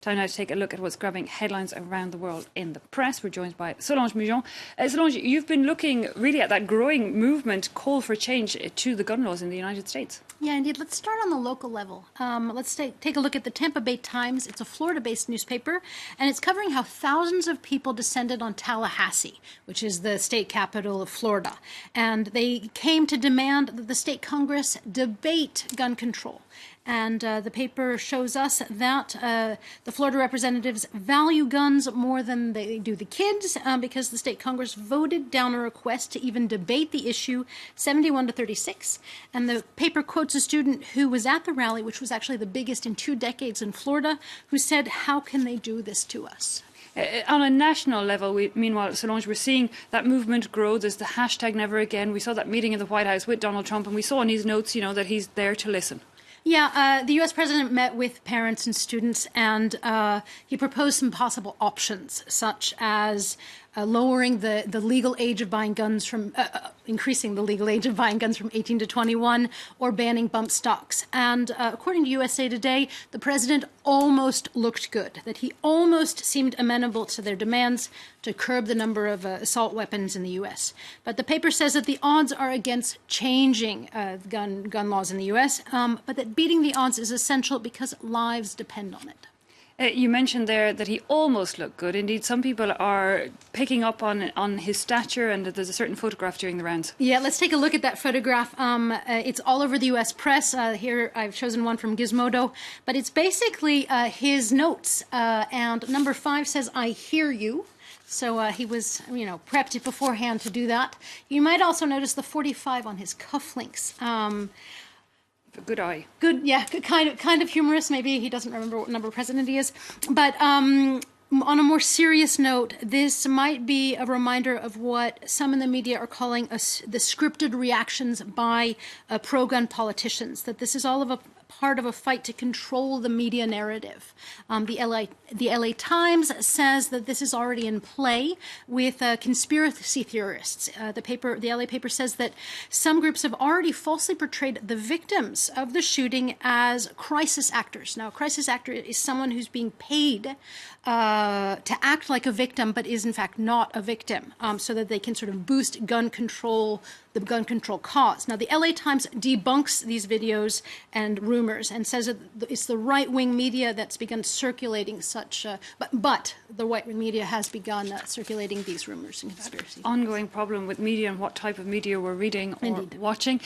Time now to take a look at what's grabbing headlines around the world in the press. We're joined by Solange Moujon. Solange, you've been looking really at that growing movement call for change to the gun laws in the United States. Yeah, indeed. Let's start on the local level. Let's take a look at the Tampa Bay Times. It's a Florida-based newspaper, and it's covering how thousands of people descended on Tallahassee, which is the state capital of Florida. And they came to demand that the state Congress debate gun control. And the paper shows us that the Florida representatives value guns more than they do the kids because the state Congress voted down a request to even debate the issue 71-36. And the paper quotes a student who was at the rally, which was actually the biggest in 2 decades in Florida, who said, "How can they do this to us?" On a national level, meanwhile, Solange, we're seeing that movement grow. There's the hashtag Never Again. We saw that meeting in the White House with Donald Trump, and we saw in his notes, that he's there to listen. Yeah, the U.S. president met with parents and students, and he proposed some possible options, such as lowering the legal age of buying guns from, increasing the legal age of buying guns from 18 to 21, or banning bump stocks. And according to USA Today, the president almost looked good, that he almost seemed amenable to their demands to curb the number of assault weapons in the U.S. But the paper says that the odds are against changing gun laws in the U.S., but that beating the odds is essential because lives depend on it. You mentioned there that he almost looked good. Indeed, some people are picking up on his stature, and there's a certain photograph during the rounds. Yeah, let's take a look at that photograph. It's all over the U.S. press. Here I've chosen one from Gizmodo, but it's basically his notes. And number 5 says, "I hear you." So he was, prepped beforehand to do that. You might also notice the 45 on his cufflinks. Good eye. Good, yeah, kind of humorous. Maybe he doesn't remember what number president he is. But on a more serious note, this might be a reminder of what some in the media are calling the scripted reactions by pro-gun politicians, that this is all of a part of a fight to control the media narrative. The LA Times says that this is already in play with conspiracy theorists. The LA paper says that some groups have already falsely portrayed the victims of the shooting as crisis actors. Now, a crisis actor is someone who's being paid to act like a victim, but is in fact not a victim, so that they can sort of boost the gun control cause. Now, the LA Times debunks these videos and rumors and says that it's the right-wing media that's begun circulating such, but the right-wing media has begun circulating these rumors and conspiracies. Ongoing problem with media and what type of media we're reading or Indeed. watching.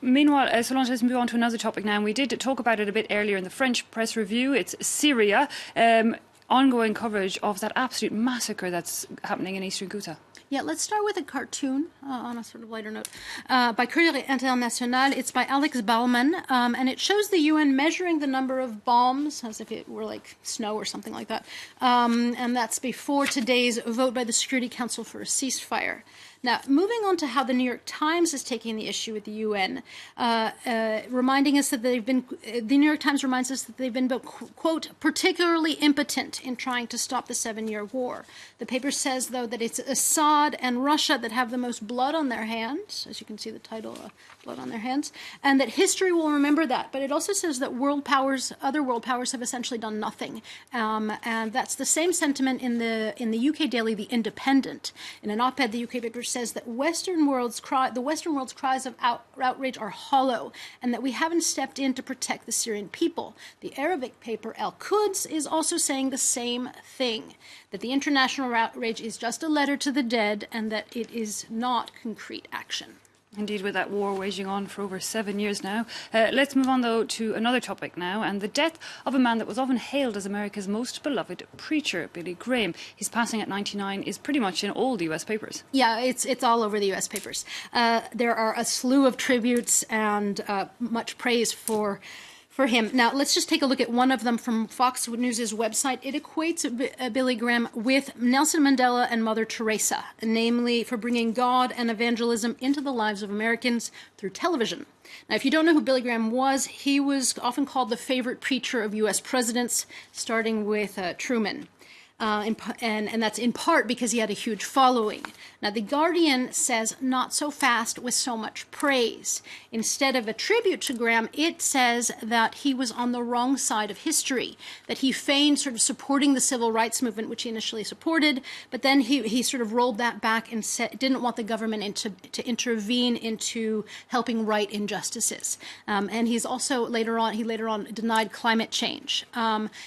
Meanwhile, Solange, let's move on to another topic now. And we did talk about it a bit earlier in the French press review. It's Syria. Ongoing coverage of that absolute massacre that's happening in eastern Ghouta. Yeah, let's start with a cartoon on a sort of lighter note by Courrier International. It's by Alex Baumann, and it shows the UN measuring the number of bombs as if it were like snow or something like that. And that's before today's vote by the Security Council for a ceasefire. Now, moving on to how the New York Times is taking the issue with the UN, reminding us that the New York Times reminds us that they've been, quote, particularly impotent in trying to stop the 7-year war. The paper says, though, that it's Assad and Russia that have the most blood on their hands, as you can see the title, Blood on Their Hands, and that history will remember that. But it also says that other world powers have essentially done nothing. And that's the same sentiment in the UK daily, The Independent. In an op-ed, the UK paper says that the Western world's cries of outrage are hollow, and that we haven't stepped in to protect the Syrian people. The Arabic paper Al-Quds is also saying the same thing, that the international outrage is just a letter to the dead, and that it is not concrete action. Indeed, with that war waging on for over 7 years now. Let's move on, though, to another topic now, and the death of a man that was often hailed as America's most beloved preacher, Billy Graham. His passing at 99 is pretty much in all the US papers. Yeah, it's all over the US papers. There are a slew of tributes and much praise for him. Now, let's just take a look at one of them from Fox News' website. It equates Billy Graham with Nelson Mandela and Mother Teresa, namely for bringing God and evangelism into the lives of Americans through television. Now, if you don't know who Billy Graham was, he was often called the favorite preacher of U.S. presidents, starting with Truman. and that's in part because he had a huge following. Now, The Guardian says not so fast with so much praise. Instead of a tribute to Graham, it says that he was on the wrong side of history, that he feigned sort of supporting the civil rights movement, which he initially supported, but then he sort of rolled that back and didn't want the government to intervene into helping right injustices. And he's also later on denied climate change.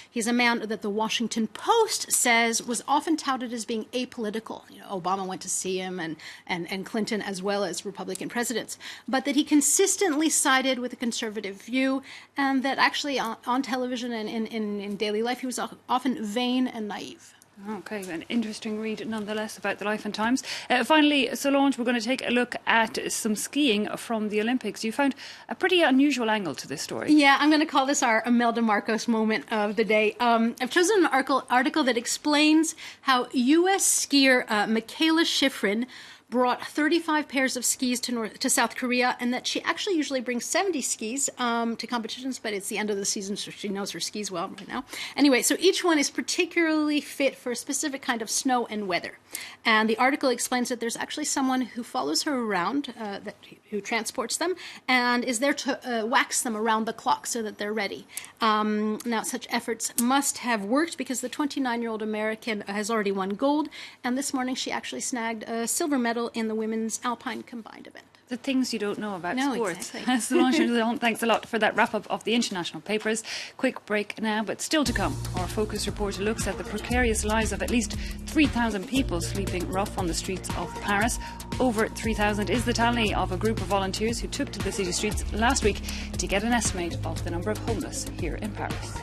He's a man that the Washington Post says was often touted as being apolitical. You know, Obama went to see him and Clinton as well as Republican presidents, but that he consistently sided with a conservative view, and that actually on television and in daily life he was often vain and naive. Okay, an interesting read nonetheless about the life and times. Finally, Solange, we're going to take a look at some skiing from the Olympics. You found a pretty unusual angle to this story. Yeah, I'm going to call this our Imelda Marcos moment of the day. I've chosen an article that explains how U.S. skier Mikaela Shiffrin brought 35 pairs of skis to South Korea, and that she actually usually brings 70 skis to competitions, but it's the end of the season, so she knows her skis well right now. Anyway, so each one is particularly fit for a specific kind of snow and weather. And the article explains that there's actually someone who follows her around, who transports them, and is there to wax them around the clock so that they're ready. Now, such efforts must have worked because the 29-year-old American has already won gold, and this morning she actually snagged a silver medal in the women's alpine combined event. The things you don't know about sports. Exactly. Solange, thanks a lot for that wrap-up of the international papers. Quick break now, but still to come. Our Focus reporter looks at the precarious lives of at least 3,000 people sleeping rough on the streets of Paris. Over 3,000 is the tally of a group of volunteers who took to the city streets last week to get an estimate of the number of homeless here in Paris.